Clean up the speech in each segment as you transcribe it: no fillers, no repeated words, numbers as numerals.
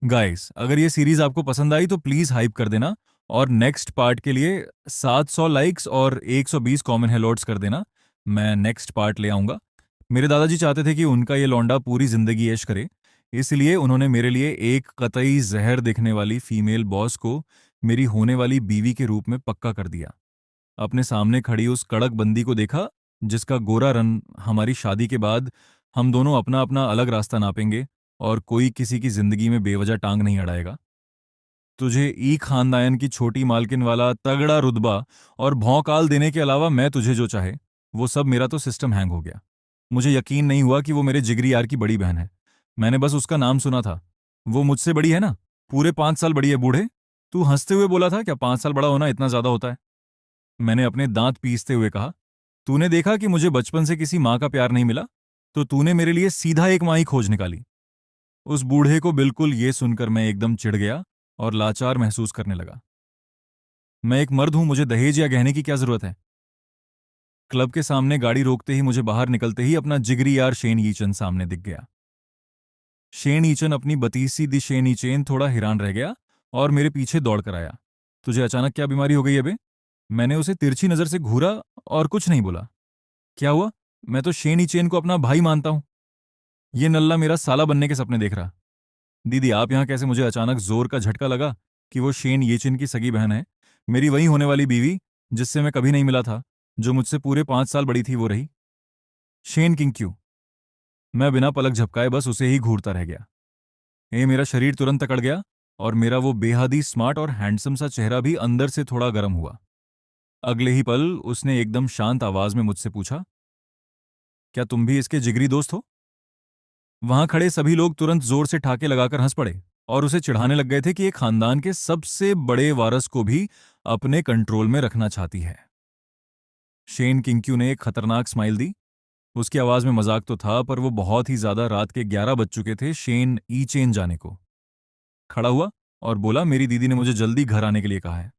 Guys, अगर ये series आपको पसंद आई तो प्लीज हाइप कर देना। और नेक्स्ट पार्ट के लिए 700 लाइक्स और 120 कॉमन हेलोड्स कर देना। मैं नेक्स्ट पार्ट ले आऊंगा। मेरे दादाजी चाहते थे कि उनका ये लौंडा पूरी जिंदगी ऐश करे। इसलिए उन्होंने मेरे लिए एक कतई जहर दिखने वाली फीमेल बॉस को मेरी होने वाली बीवी के रूप में पक्का कर दिया। अपने सामने खड़ी उस कड़क बंदी को देखा, जिसका गोरा रंग हमारी शादी के बाद हम दोनों अपना अपना अलग रास्ता नापेंगे और कोई किसी की जिंदगी में बेवजह टांग नहीं अड़ाएगा। तुझे ई खानदान की छोटी मालकिन वाला तगड़ा रुतबा और भौकाल देने के अलावा मैं तुझे जो चाहे वो सब, मेरा तो सिस्टम हैंग हो गया। मुझे यकीन नहीं हुआ कि वो मेरे जिगरी यार की बड़ी बहन है। मैंने बस उसका नाम सुना था। वो मुझसे बड़ी है ना, पूरे 5 साल बड़ी है बूढ़े। तू हंसते हुए बोला था क्या 5 साल बड़ा होना इतना ज्यादा होता है? मैंने अपने दांत पीसते हुए कहा, तूने देखा कि मुझे बचपन से किसी माँ का प्यार नहीं मिला, तो तूने मेरे लिए सीधा एक माँ ही खोज निकाली। उस बूढ़े को बिल्कुल ये सुनकर मैं एकदम चिढ़ गया और लाचार महसूस करने लगा। मैं एक मर्द हूं, मुझे दहेज या गहने की क्या जरूरत है? क्लब के सामने गाड़ी रोकते ही मुझे बाहर निकलते ही अपना जिगरी यार शेन ईचन सामने दिख गया। शेन ईचन अपनी बतीसी दी शेन ईचेन थोड़ा हैरान रह गया और मेरे पीछे दौड़ कर आया। तुझे अचानक क्या बीमारी हो गई है बे? मैंने उसे तिरछी नजर से घूरा और कुछ नहीं बोला। क्या हुआ? मैं तो शेन ईचेन को अपना भाई मानता हूं। ये नल्ला मेरा साला बनने के सपने देख रहा। दीदी, आप यहाँ कैसे? मुझे अचानक जोर का झटका लगा कि वो शेन येचिन की सगी बहन है, मेरी वही होने वाली बीवी, जिससे मैं कभी नहीं मिला था, जो मुझसे पूरे 5 साल बड़ी थी, वो रही। शेन किंग क्यों? मैं बिना पलक झपकाए बस उसे ही घूरता रह गया। मेरा शरीर तुरंत अकड़ गया और मेरा वो बेहद स्मार्ट और हैंडसम सा चेहरा भी अंदर से थोड़ा गर्म हुआ। अगले ही पल उसने एकदम शांत आवाज में मुझसे पूछा, क्या तुम भी इसके जिगरी दोस्त हो? वहां खड़े सभी लोग तुरंत जोर से ठाके लगाकर हंस पड़े और उसे चिढ़ाने लग गए थे कि एक खानदान के सबसे बड़े वारस को भी अपने कंट्रोल में रखना चाहती है। शेन किंक्यू ने एक खतरनाक स्माइल दी। उसकी आवाज में मजाक तो था, पर वो बहुत ही ज्यादा। रात के 11 बज चुके थे शेन ई चेन जाने को। खड़ा हुआ और बोला, मेरी दीदी ने मुझे जल्दी घर आने के लिए कहा है।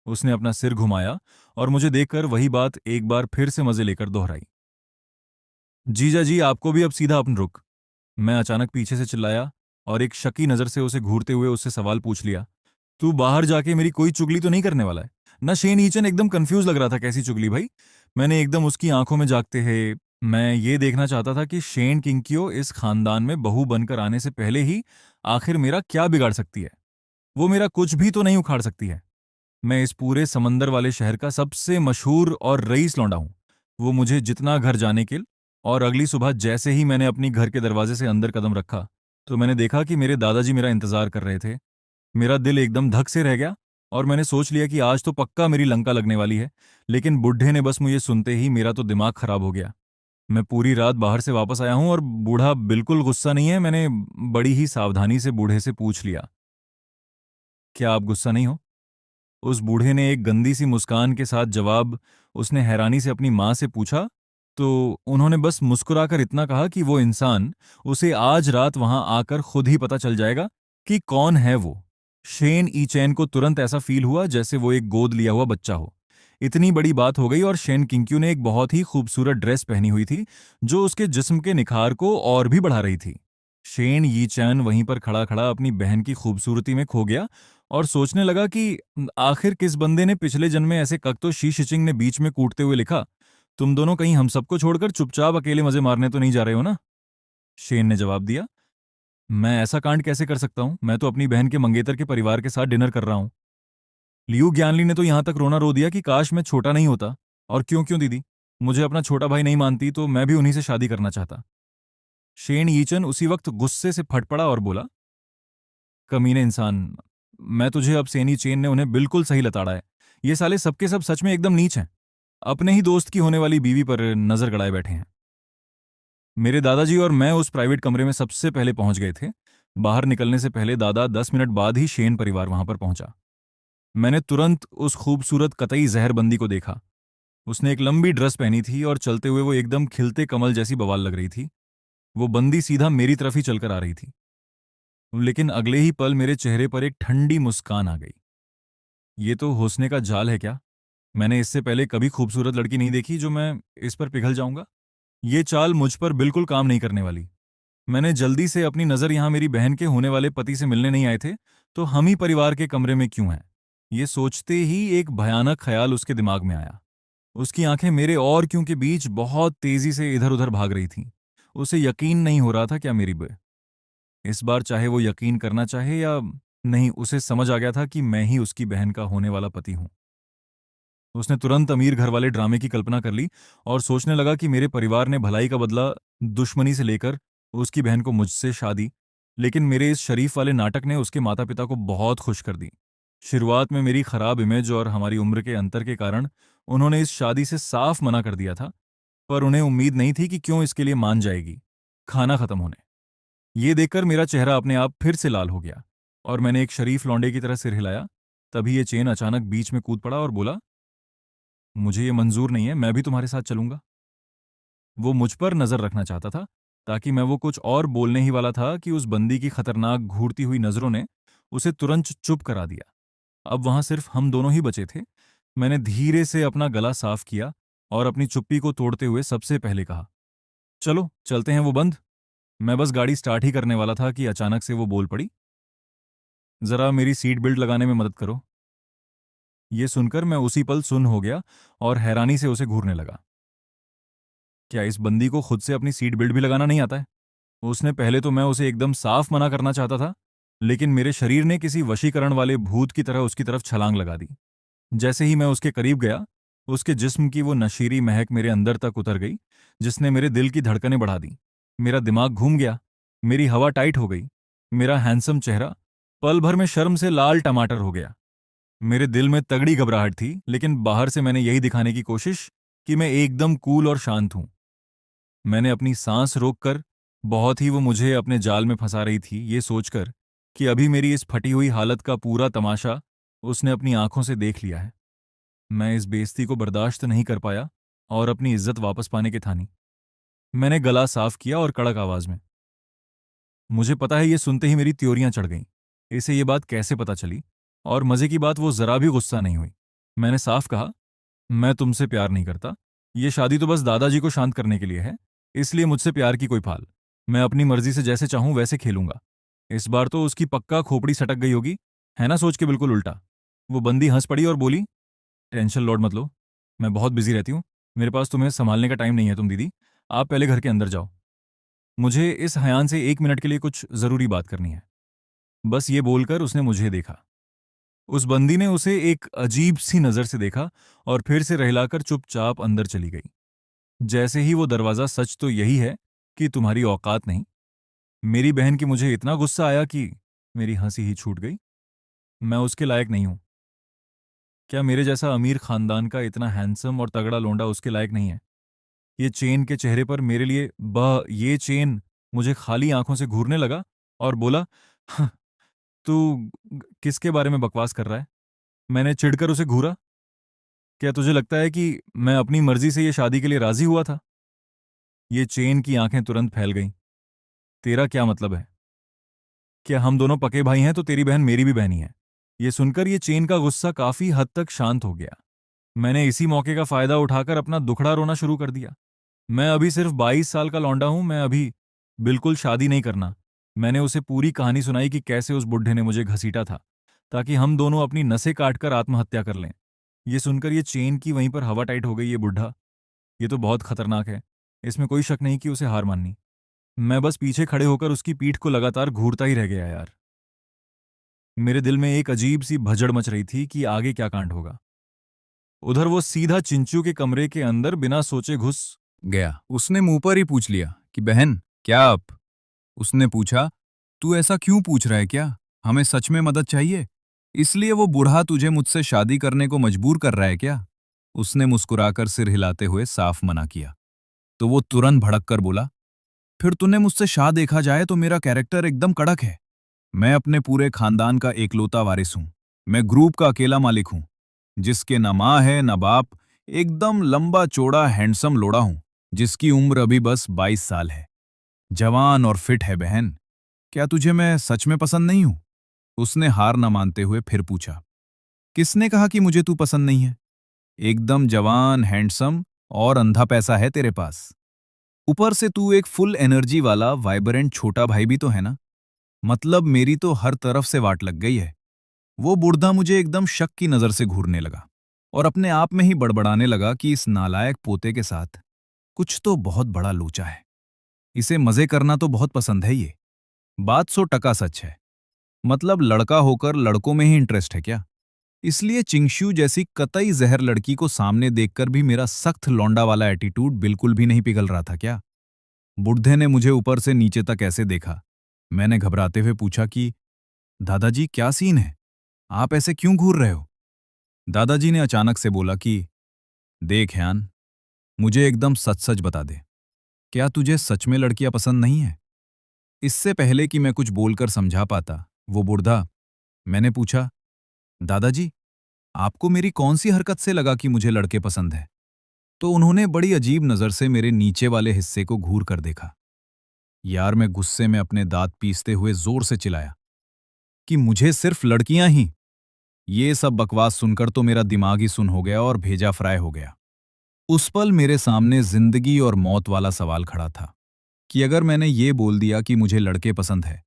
उसने अपना सिर घुमाया और मुझे देखकर वही बात एक बार फिर से मजे लेकर दोहराई। जीजा जी, आपको भी अब सीधा अपन रुक। मैं अचानक पीछे से चिल्लाया और एक शकी नजर से उसे घूरते हुए उससे सवाल पूछ लिया, तू बाहर जाके मेरी कोई चुगली तो नहीं करने वाला है ना? शेन ईचन एकदम कंफ्यूज लग रहा था, कैसी चुगली भाई? मैंने एकदम उसकी आंखों में झांकते हैं, मैं ये देखना चाहता था कि शेन किंकियो इस खानदान में बहू बनकर आने से पहले ही आखिर मेरा क्या बिगाड़ सकती है। वो मेरा कुछ भी तो नहीं उखाड़ सकती है। मैं इस पूरे समंदर वाले शहर का सबसे मशहूर और रईस लौंडा हूं। वो मुझे जितना घर जाने के। और अगली सुबह जैसे ही मैंने अपनी घर के दरवाजे से अंदर कदम रखा, तो मैंने देखा कि मेरे दादाजी मेरा इंतजार कर रहे थे। मेरा दिल एकदम धक से रह गया और मैंने सोच लिया कि आज तो पक्का मेरी लंका लगने वाली है। लेकिन बुढ़े ने बस मुझे सुनते ही मेरा तो दिमाग खराब हो गया। मैं पूरी रात बाहर से वापस आया हूं और बूढ़ा बिल्कुल गुस्सा नहीं है। मैंने बड़ी ही सावधानी से बूढ़े से पूछ लिया, क्या आप गुस्सा नहीं हो? उस बूढ़े ने एक गंदी सी मुस्कान के साथ जवाब, उसने हैरानी से अपनी माँ से पूछा, तो उन्होंने बस मुस्कुराकर इतना कहा कि वो इंसान, उसे आज रात वहां आकर खुद ही पता चल जाएगा कि कौन है वो। शेन ईचैन को तुरंत ऐसा फील हुआ जैसे वो एक गोद लिया हुआ बच्चा हो। इतनी बड़ी बात हो गई और शेन किंक्यू ने एक बहुत ही खूबसूरत ड्रेस पहनी हुई थी, जो उसके जिस्म के निखार को और भी बढ़ा रही थी। शेन यीचैन वहीं पर खड़ा खड़ा अपनी बहन की खूबसूरती में खो गया और सोचने लगा कि आखिर किस बंदे ने पिछले जन्म में ऐसे कक तो शी शिचिंग ने बीच में कूटते हुए लिखा, तुम दोनों कहीं हम सबको छोड़कर चुपचाप अकेले मजे मारने तो नहीं जा रहे हो ना? शेन ने जवाब दिया, मैं ऐसा कांड कैसे कर सकता हूं? मैं तो अपनी बहन के मंगेतर के परिवार के साथ डिनर कर रहा हूं। लियू ज्ञानली ने तो यहां तक रोना रो दिया कि काश मैं छोटा नहीं होता। और क्यों क्यों दीदी, मुझे अपना छोटा भाई नहीं मानती तो मैं भी उन्हीं से शादी करना चाहता। शेन यीचन उसी वक्त गुस्से से फट पड़ा और बोला, कमीने इंसान, मैं तुझे अब सेनी चेन ने उन्हें बिल्कुल सही लताड़ा है। ये साले सबके सब सच में एकदम नीच हैं। अपने ही दोस्त की होने वाली बीवी पर नजर गड़ाए बैठे हैं। मेरे दादाजी और मैं उस प्राइवेट कमरे में सबसे पहले पहुंच गए थे। बाहर निकलने से पहले दादा 10 मिनट बाद ही शेन परिवार वहां पर पहुंचा। मैंने तुरंत उस खूबसूरत कतई जहरबंदी को देखा। उसने एक लंबी ड्रेस पहनी थी और चलते हुए वो एकदम खिलते कमल जैसी बवाल लग रही थी। वो बंदी सीधा मेरी तरफ ही चलकर आ रही थी। लेकिन अगले ही पल मेरे चेहरे पर एक ठंडी मुस्कान आ गई। ये तो हुस्न का जाल है क्या? मैंने इससे पहले कभी खूबसूरत लड़की नहीं देखी जो मैं इस पर पिघल जाऊंगा। ये चाल मुझ पर बिल्कुल काम नहीं करने वाली। मैंने जल्दी से अपनी नज़र यहाँ मेरी बहन के होने वाले पति से मिलने नहीं आए थे, तो हम ही परिवार के कमरे में क्यों हैं? ये सोचते ही एक भयानक ख्याल उसके दिमाग में आया। उसकी आंखें मेरे और क्यों के बीच बहुत तेजी से इधर-उधर भाग रही थीं। उसे यकीन नहीं हो रहा था क्या मेरी ब इस बार चाहे वो यकीन करना चाहे या नहीं, उसे समझ आ गया था कि मैं ही उसकी बहन का होने वाला पति हूं। उसने तुरंत अमीर घर वाले ड्रामे की कल्पना कर ली और सोचने लगा कि मेरे परिवार ने भलाई का बदला दुश्मनी से लेकर उसकी बहन को मुझसे शादी, लेकिन मेरे इस शरीफ वाले नाटक ने उसके माता पिता को बहुत खुश कर दी। शुरुआत में मेरी खराब इमेज और हमारी उम्र के अंतर के कारण उन्होंने इस शादी से साफ मना कर दिया था, पर उन्हें उम्मीद नहीं थी कि क्यों इसके लिए मान जाएगी खाना खत्म होने। ये देखकर मेरा चेहरा अपने आप फिर से लाल हो गया और मैंने एक शरीफ लौंडे की तरह सिर हिलाया। तभी ये चेन अचानक बीच में कूद पड़ा और बोला, मुझे ये मंजूर नहीं है, मैं भी तुम्हारे साथ चलूंगा। वो मुझ पर नजर रखना चाहता था, ताकि मैं वो कुछ और बोलने ही वाला था कि उस बंदी की खतरनाक घूरती हुई नजरों ने उसे तुरंत चुप करा दिया। अब वहां सिर्फ हम दोनों ही बचे थे। मैंने धीरे से अपना गला साफ किया और अपनी चुप्पी को तोड़ते हुए सबसे पहले कहा, चलो चलते हैं वो बंद। मैं बस गाड़ी स्टार्ट ही करने वाला था कि अचानक से वो बोल पड़ी, जरा मेरी सीट बेल्ट लगाने में मदद करो। ये सुनकर मैं उसी पल सुन्न हो गया और हैरानी से उसे घूरने लगा। क्या इस बंदी को खुद से अपनी सीट बेल्ट भी लगाना नहीं आता है? उसने पहले तो मैं उसे एकदम साफ मना करना चाहता था, लेकिन मेरे शरीर ने किसी वशीकरण वाले भूत की तरह उसकी तरफ छलांग लगा दी। जैसे ही मैं उसके करीब गया, उसके जिस्म की वो नशीली महक मेरे अंदर तक उतर गई, जिसने मेरे दिल की धड़कनें बढ़ा दी। मेरा दिमाग घूम गया, मेरी हवा टाइट हो गई, मेरा हैंडसम चेहरा पल भर में शर्म से लाल टमाटर हो गया। मेरे दिल में तगड़ी घबराहट थी, लेकिन बाहर से मैंने यही दिखाने की कोशिश कि मैं एकदम कूल और शांत हूं। मैंने अपनी सांस रोककर, बहुत ही वो मुझे अपने जाल में फंसा रही थी, ये सोचकर कि अभी मेरी इस फटी हुई हालत का पूरा तमाशा उसने अपनी आंखों से देख लिया है। मैं इस बेइज्जती को बर्दाश्त नहीं कर पाया और अपनी इज्जत वापस पाने की ठानी। मैंने गला साफ किया और कड़क आवाज में, मुझे पता है ये सुनते ही मेरी त्योरियां चढ़ गईं। इसे ये बात कैसे पता चली? और मजे की बात, वो जरा भी गुस्सा नहीं हुई। मैंने साफ कहा, मैं तुमसे प्यार नहीं करता। ये शादी तो बस दादाजी को शांत करने के लिए है, इसलिए मुझसे प्यार की कोई फाल। मैं अपनी मर्जी से जैसे चाहूं वैसे खेलूंगा। इस बार तो उसकी पक्का खोपड़ी सटक गई होगी, है ना? सोच के बिल्कुल उल्टा। वो बंदी हंस पड़ी और बोली, टेंशन लोड मत लो, मैं बहुत बिजी रहती हूँ। मेरे पास तुम्हें संभालने का टाइम नहीं है। तुम दीदी, आप पहले घर के अंदर जाओ। मुझे इस हयान से 1 मिनट के लिए कुछ जरूरी बात करनी है। बस ये बोलकर उसने मुझे देखा। उस बंदी ने उसे एक अजीब सी नजर से देखा और फिर से रहलाकर चुपचाप अंदर चली गई। जैसे ही वो दरवाजा, सच तो यही है कि तुम्हारी औकात नहीं। मेरी बहन की मुझे इतना गुस्सा आया कि मेरी हंसी ही छूट गई। मैं उसके लायक नहीं हूं। क्या मेरे जैसा अमीर खानदान का इतना हैंडसम और तगड़ा लोंडा उसके लायक नहीं है? ये चेन के चेहरे पर मेरे लिए ये चेन मुझे खाली आंखों से घूरने लगा और बोला, "हाँ, तू किसके बारे में बकवास कर रहा है?" मैंने चिढ़कर उसे घूरा। क्या तुझे लगता है कि मैं अपनी मर्जी से ये शादी के लिए राजी हुआ था? ये चेन की आंखें तुरंत फैल गईं। तेरा क्या मतलब है? क्या हम दोनों पके भाई हैं तो तेरी बहन मेरी भी बहनी है? ये सुनकर ये चेन का गुस्सा काफी हद तक शांत हो गया। मैंने इसी मौके का फायदा उठाकर अपना दुखड़ा रोना शुरू कर दिया। मैं अभी सिर्फ 22 साल का लौंडा हूं, मैं अभी बिल्कुल शादी नहीं करना। मैंने उसे पूरी कहानी सुनाई कि कैसे उस बुढ़े ने मुझे घसीटा था, ताकि हम दोनों अपनी नसें काटकर आत्महत्या कर लें। ये सुनकर ये चेन की वहीं पर हवा टाइट हो गई। ये बुढ़ा, ये तो बहुत खतरनाक है। इसमें कोई शक नहीं कि उसे हार माननी। मैं बस पीछे खड़े होकर उसकी पीठ को लगातार घूरता ही रह गया यार। मेरे दिल में एक अजीब सी भजड़ मच रही थी कि आगे क्या कांड होगा। उधर वो सीधा चिंचू के कमरे के अंदर बिना सोचे घुस गया। उसने मुंह पर ही पूछ लिया कि बहन क्या आप? उसने पूछा, तू ऐसा क्यों पूछ रहा है? क्या हमें सच में मदद चाहिए? इसलिए वो बूढ़ा तुझे मुझसे शादी करने को मजबूर कर रहा है क्या? उसने मुस्कुराकर सिर हिलाते हुए साफ मना किया। तो वो तुरंत भड़क कर बोला, फिर तूने मुझसे शाह देखा जाए तो मेरा कैरेक्टर एकदम कड़क है। मैं अपने पूरे खानदान का एकलौता वारिस हूं। मैं ग्रुप का अकेला मालिक हूं, जिसके न माँ है न बाप। एकदम लंबा चौड़ा हैंडसम लोड़ा हूं, जिसकी उम्र अभी बस 22 साल है। जवान और फिट है बहन। क्या तुझे मैं सच में पसंद नहीं हूं? उसने हार न मानते हुए फिर पूछा। किसने कहा कि मुझे तू पसंद नहीं है? एकदम जवान, हैंडसम और अंधा पैसा है तेरे पास। ऊपर से तू एक फुल एनर्जी वाला वाइब्रेंट छोटा भाई भी तो है ना। मतलब मेरी तो हर तरफ से वाट लग गई है। वो बूढ़ा मुझे एकदम शक की नजर से घूरने लगा और अपने आप में ही बड़बड़ाने लगा कि इस नालायक पोते के साथ कुछ तो बहुत बड़ा लोचा है। इसे मजे करना तो बहुत पसंद है ये। बात 100% सच है। मतलब लड़का होकर लड़कों में ही इंटरेस्ट है क्या? इसलिए चिंगशू जैसी कतई जहर लड़की को सामने देखकर भी मेरा सख्त लौंडा वाला एटीट्यूड बिल्कुल भी नहीं पिघल रहा था क्या? बुढ़े ने मुझे ऊपर से नीचे तक ऐसे देखा। मैंने घबराते हुए पूछा कि दादाजी क्या सीन है? आप ऐसे क्यों घूर रहे हो? दादाजी ने अचानक से बोला कि देख यान, मुझे एकदम सच सच बता दे, क्या तुझे सच में लड़कियां पसंद नहीं है? इससे पहले कि मैं कुछ बोलकर समझा पाता, वो बूढ़ा, मैंने पूछा, दादाजी आपको मेरी कौन सी हरकत से लगा कि मुझे लड़के पसंद है? तो उन्होंने बड़ी अजीब नजर से मेरे नीचे वाले हिस्से को घूर कर देखा। यार मैं गुस्से में अपने दांत पीसते हुए जोर से चिल्लाया कि मुझे सिर्फ लड़कियां ही। ये सब बकवास सुनकर तो मेरा दिमाग ही सुन हो गया और भेजा फ्राई हो गया। उस पल मेरे सामने जिंदगी और मौत वाला सवाल खड़ा था कि अगर मैंने ये बोल दिया कि मुझे लड़के पसंद है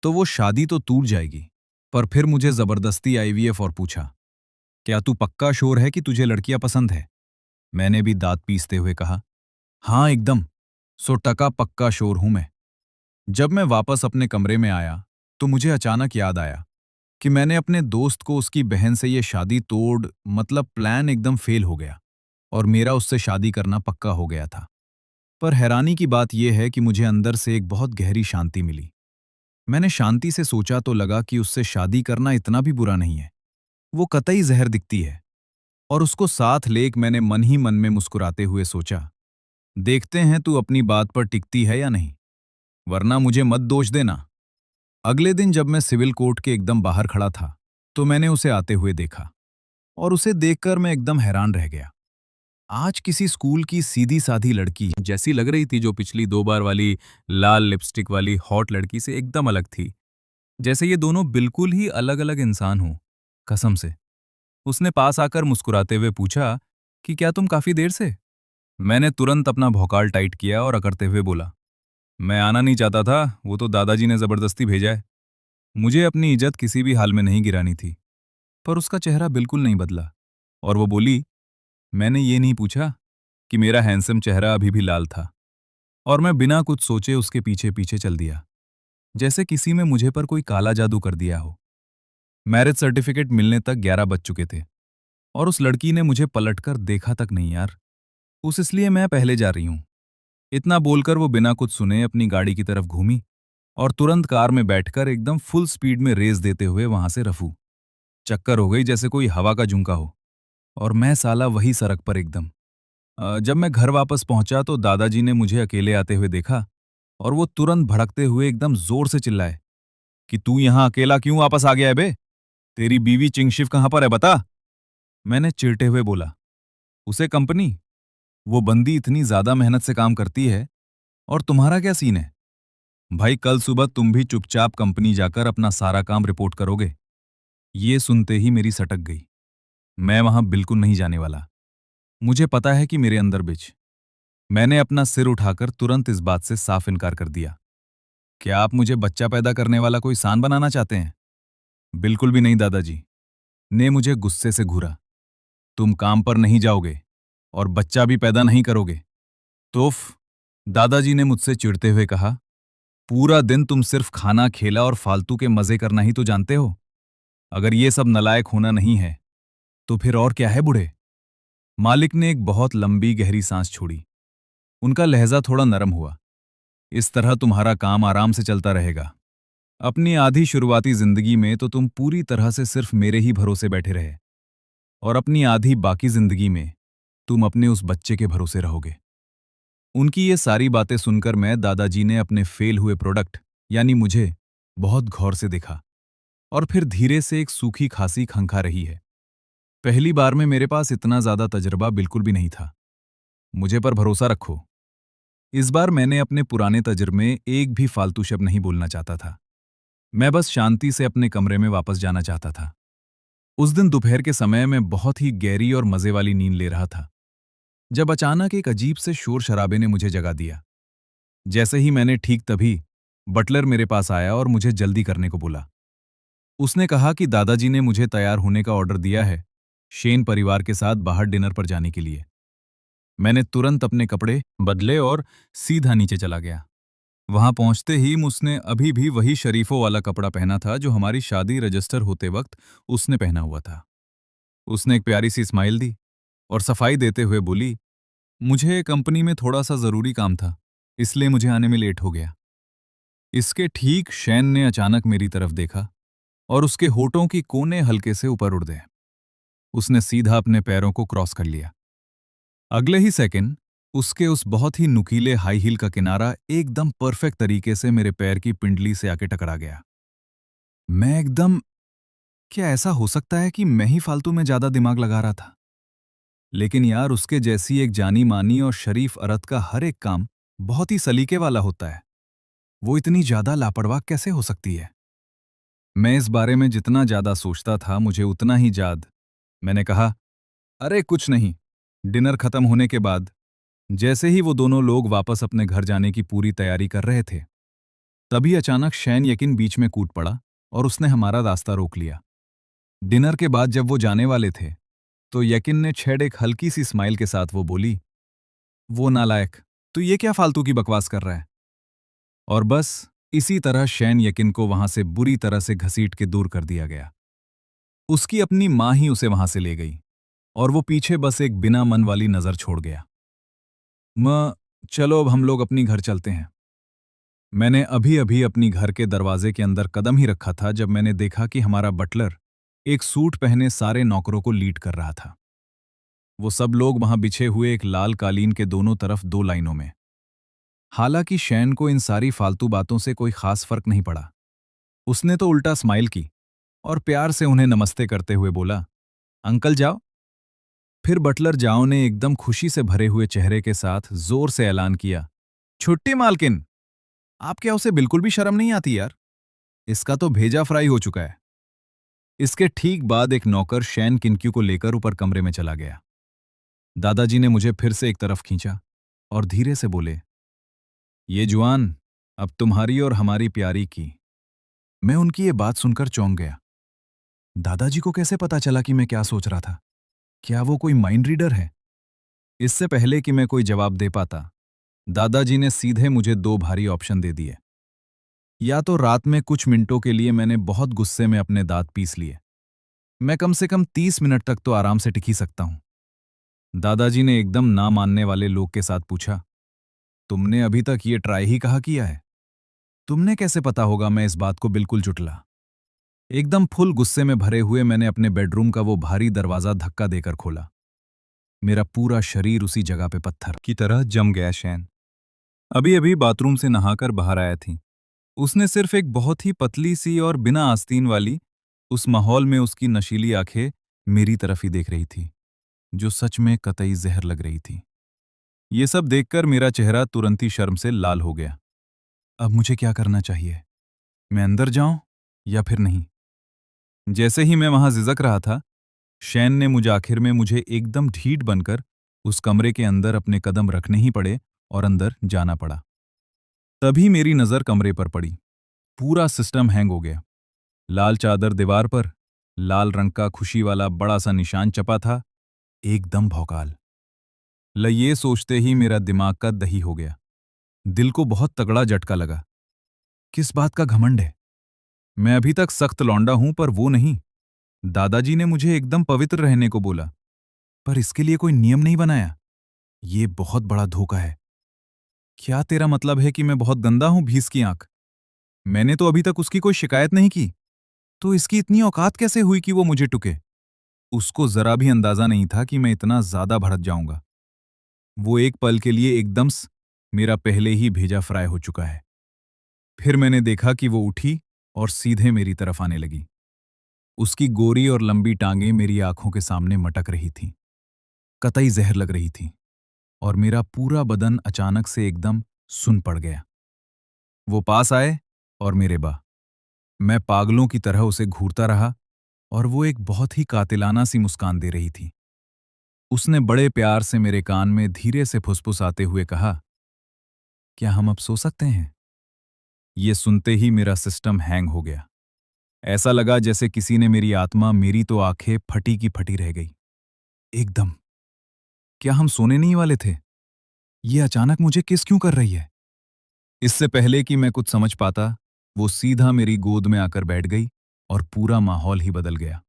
तो वो शादी तो टूट जाएगी, पर फिर मुझे जबरदस्ती आईवीएफ और पूछा, क्या तू पक्का श्योर है कि तुझे लड़कियां पसंद है? मैंने भी दांत पीसते हुए कहा, हाँ एकदम 100% पक्का श्योर हूं मैं। जब मैं वापस अपने कमरे में आया तो मुझे अचानक याद आया कि मैंने अपने दोस्त को उसकी बहन से ये शादी तोड़ मतलब प्लान एकदम फेल हो गया और मेरा उससे शादी करना पक्का हो गया था। पर हैरानी की बात यह है कि मुझे अंदर से एक बहुत गहरी शांति मिली। मैंने शांति से सोचा तो लगा कि उससे शादी करना इतना भी बुरा नहीं है। वो कतई जहर दिखती है। और उसको साथ लेक मैंने मन ही मन में मुस्कुराते हुए सोचा, देखते हैं तू अपनी बात पर टिकती है या नहीं, वरना मुझे मत दोष देना। अगले दिन जब मैं सिविल कोर्ट के एकदम बाहर खड़ा था तो मैंने उसे आते हुए देखा और उसे देखकर मैं एकदम हैरान रह गया। आज किसी स्कूल की सीधी साधी लड़की जैसी लग रही थी, जो पिछली 2 बार वाली लाल लिपस्टिक वाली हॉट लड़की से एकदम अलग थी। जैसे ये दोनों बिल्कुल ही अलग अलग इंसान हों, कसम से। उसने पास आकर मुस्कुराते हुए पूछा कि क्या तुम काफी देर से? मैंने तुरंत अपना भौकाल टाइट किया और अकड़ते हुए बोला, मैं आना नहीं चाहता था, वो तो दादाजी ने जबरदस्ती भेजा है। मुझे अपनी इज्जत किसी भी हाल में नहीं गिरानी थी। पर उसका चेहरा बिल्कुल नहीं बदला और वो बोली, मैंने ये नहीं पूछा कि मेरा हैंडसम चेहरा अभी भी लाल था। और मैं बिना कुछ सोचे उसके पीछे पीछे चल दिया, जैसे किसी में मुझे पर कोई काला जादू कर दिया हो। मैरिज सर्टिफिकेट मिलने तक 11 बज चुके थे और उस लड़की ने मुझे पलटकर देखा तक नहीं यार। उस इसलिए मैं पहले जा रही हूं। इतना बोलकर वो बिना कुछ सुने अपनी गाड़ी की तरफ घूमी और तुरंत कार में बैठकर एकदम फुल स्पीड में रेस देते हुए वहां से रफू। चक्कर हो गई जैसे कोई हवा का झुंका हो। और मैं साला वही सड़क पर एकदम। जब मैं घर वापस पहुंचा तो दादाजी ने मुझे अकेले आते हुए देखा और वो तुरंत भड़कते हुए एकदम जोर से चिल्लाए कि तू यहां अकेला क्यों वापस आ गया है बे? तेरी बीवी चिंगशिव कहां पर है बता? मैंने चिढ़ते हुए बोला, उसे कंपनी, वो बंदी इतनी ज्यादा मेहनत से काम करती है और तुम्हारा क्या सीन है? भाई कल सुबह तुम भी चुपचाप कंपनी जाकर अपना सारा काम रिपोर्ट करोगे। ये सुनते ही मेरी सटक गई। मैं वहां बिल्कुल नहीं जाने वाला। मुझे पता है कि मेरे अंदर बिच। मैंने अपना सिर उठाकर तुरंत इस बात से साफ इनकार कर दिया। क्या आप मुझे बच्चा पैदा करने वाला कोई सान बनाना चाहते हैं? बिल्कुल भी नहीं दादाजी, ने मुझे गुस्से से घूरा। तुम काम पर नहीं जाओगे और बच्चा भी पैदा नहीं करोगे। तोफ, दादाजी ने मुझसे चिढ़ते हुए कहा, पूरा दिन तुम सिर्फ खाना खेला और फालतू के मजे करना ही तो जानते हो। अगर ये सब नलायक होना नहीं है तो फिर और क्या है बूढ़े? मालिक ने एक बहुत लंबी गहरी सांस छोड़ी। उनका लहजा थोड़ा नरम हुआ। इस तरह तुम्हारा काम आराम से चलता रहेगा। अपनी आधी शुरुआती जिंदगी में तो तुम पूरी तरह से सिर्फ मेरे ही भरोसे बैठे रहे और अपनी आधी बाकी जिंदगी में तुम अपने उस बच्चे के भरोसे रहोगे। उनकी ये सारी बातें सुनकर मैं दादाजी ने अपने फेल हुए प्रोडक्ट यानी मुझे बहुत गौर से देखा और फिर धीरे से एक सूखी खांसी खंखा रही है। पहली बार में मेरे पास इतना ज्यादा तजुर्बा बिल्कुल भी नहीं था। मुझे पर भरोसा रखो, इस बार मैंने अपने पुराने तजुर्बे में एक भी फालतू शब्द नहीं बोलना चाहता था। मैं बस शांति से अपने कमरे में वापस जाना चाहता था। उस दिन दोपहर के समय मैं बहुत ही गहरी और मजे वाली नींद ले रहा था जब अचानक एक अजीब से शोर शराबे ने मुझे जगा दिया। जैसे ही मैंने ठीक तभी बटलर मेरे पास आया और मुझे जल्दी करने को बोला। उसने कहा कि दादाजी ने मुझे तैयार होने का ऑर्डर दिया है, शेन परिवार के साथ बाहर डिनर पर जाने के लिए। मैंने तुरंत अपने कपड़े बदले और सीधा नीचे चला गया। वहां पहुंचते ही उसने अभी भी वही शरीफों वाला कपड़ा पहना था जो हमारी शादी रजिस्टर होते वक्त उसने पहना हुआ था। उसने एक प्यारी सी स्माइल दी और सफाई देते हुए बोली, मुझे कंपनी में थोड़ा सा जरूरी काम था, इसलिए मुझे आने में लेट हो गया। इसके ठीक शैन ने अचानक मेरी तरफ देखा और उसके होठों की कोने हल्के से ऊपर उड़ गए। उसने सीधा अपने पैरों को क्रॉस कर लिया। अगले ही सेकंड उसके उस बहुत ही नुकीले हाई हील का किनारा एकदम परफेक्ट तरीके से मेरे पैर की पिंडली से आके टकरा गया। मैं एकदम, क्या ऐसा हो सकता है कि मैं ही फालतू में ज्यादा दिमाग लगा रहा था? लेकिन यार, उसके जैसी एक जानी मानी और शरीफ औरत का हर एक काम बहुत ही सलीके वाला होता है। वो इतनी ज्यादा लापरवाह कैसे हो सकती है? मैं इस बारे में जितना ज्यादा सोचता था मुझे उतना ही याद। मैंने कहा, अरे कुछ नहीं। डिनर खत्म होने के बाद जैसे ही वो दोनों लोग वापस अपने घर जाने की पूरी तैयारी कर रहे थे, तभी अचानक शैन यकीन बीच में कूद पड़ा और उसने हमारा रास्ता रोक लिया। डिनर के बाद जब वो जाने वाले थे, तो यकीन ने छेड़ एक हल्की सी स्माइल के साथ वो बोली, वो नालायक, तू ये क्या फालतू की बकवास कर रहा है? और बस इसी तरह शैन यकीन को वहां से बुरी तरह से घसीट के दूर कर दिया गया। उसकी अपनी मां ही उसे वहां से ले गई और वो पीछे बस एक बिना मन वाली नजर छोड़ गया। चलो अब हम लोग अपनी घर चलते हैं। मैंने अभी अभी अपनी घर के दरवाजे के अंदर कदम ही रखा था जब मैंने देखा कि हमारा बटलर एक सूट पहने सारे नौकरों को लीड कर रहा था। वो सब लोग वहां बिछे हुए एक लाल कालीन के दोनों तरफ दो लाइनों में। हालांकि शैन को इन सारी फालतू बातों से कोई खास फर्क नहीं पड़ा। उसने तो उल्टा स्माइल की और प्यार से उन्हें नमस्ते करते हुए बोला, अंकल जाओ। फिर बटलर जाओ ने एकदम खुशी से भरे हुए चेहरे के साथ जोर से ऐलान किया, छुट्टी मालकिन। आप क्या, उसे बिल्कुल भी शर्म नहीं आती यार? इसका तो भेजा फ्राई हो चुका है। इसके ठीक बाद एक नौकर शैन किनक्यू को लेकर ऊपर कमरे में चला गया। दादाजी ने मुझे फिर से एक तरफ खींचा और धीरे से बोले, ये जुआन अब तुम्हारी और हमारी प्यारी की। मैं उनकी ये बात सुनकर चौंक गया। दादाजी को कैसे पता चला कि मैं क्या सोच रहा था? क्या वो कोई माइंड रीडर है? इससे पहले कि मैं कोई जवाब दे पाता, दादाजी ने सीधे मुझे दो भारी ऑप्शन दे दिए। या तो रात में कुछ मिनटों के लिए मैंने बहुत गुस्से में अपने दांत पीस लिए। मैं कम से कम 30 मिनट तक तो आराम से टिक ही सकता हूं। दादाजी ने एकदम ना मानने वाले लोग के साथ पूछा, तुमने अभी तक ये ट्राई ही कहा किया है? तुमने कैसे पता होगा मैं इस बात को बिल्कुल जुटला? एकदम फुल गुस्से में भरे हुए मैंने अपने बेडरूम का वो भारी दरवाजा धक्का देकर खोला। मेरा पूरा शरीर उसी जगह पे पत्थर की तरह जम गया। शैन अभी अभी बाथरूम से नहाकर बाहर आया थी। उसने सिर्फ एक बहुत ही पतली सी और बिना आस्तीन वाली, उस माहौल में उसकी नशीली आंखें मेरी तरफ ही देख रही थी, जो सच में कतई जहर लग रही थी। ये सब देखकर मेरा चेहरा तुरंत ही शर्म से लाल हो गया। अब मुझे क्या करना चाहिए? मैं अंदर जाऊं या फिर नहीं? जैसे ही मैं वहां झिझक रहा था, शैन ने मुझे आखिर में मुझे एकदम ढीठ बनकर उस कमरे के अंदर अपने कदम रखने ही पड़े और अंदर जाना पड़ा। तभी मेरी नजर कमरे पर पड़ी। पूरा सिस्टम हैंग हो गया। लाल चादर दीवार पर लाल रंग का खुशी वाला बड़ा सा निशान चपा था, एकदम भौकाल। ये सोचते ही मेरा दिमाग का दही हो गया। दिल को बहुत तगड़ा झटका लगा। किस बात का घमंड है? मैं अभी तक सख्त लौंडा हूं, पर वो नहीं। दादाजी ने मुझे एकदम पवित्र रहने को बोला, पर इसके लिए कोई नियम नहीं बनाया। ये बहुत बड़ा धोखा है। क्या तेरा मतलब है कि मैं बहुत गंदा हूं, भीस की आंख? मैंने तो अभी तक उसकी कोई शिकायत नहीं की, तो इसकी इतनी औकात कैसे हुई कि वो मुझे टुके? उसको जरा भी अंदाजा नहीं था कि मैं इतना ज्यादा भड़क जाऊंगा। वो एक पल के लिए एकदम मेरा पहले ही भेजा फ्राई हो चुका है। फिर मैंने देखा कि वो उठी और सीधे मेरी तरफ आने लगी। उसकी गोरी और लंबी टांगें मेरी आंखों के सामने मटक रही थीं, कतई जहर लग रही थी, और मेरा पूरा बदन अचानक से एकदम सुन पड़ गया। वो पास आए और मेरे बा। मैं पागलों की तरह उसे घूरता रहा और वो एक बहुत ही कातिलाना सी मुस्कान दे रही थी। उसने बड़े प्यार से मेरे कान में धीरे से फुसफुसाते हुए कहा, क्या हम अब सो सकते हैं? ये सुनते ही मेरा सिस्टम हैंग हो गया। ऐसा लगा जैसे किसी ने मेरी आत्मा, मेरी तो आंखें फटी की फटी रह गई। एकदम। क्या हम सोने नहीं वाले थे? ये अचानक मुझे किस क्यों कर रही है? इससे पहले कि मैं कुछ समझ पाता, वो सीधा मेरी गोद में आकर बैठ गई और पूरा माहौल ही बदल गया।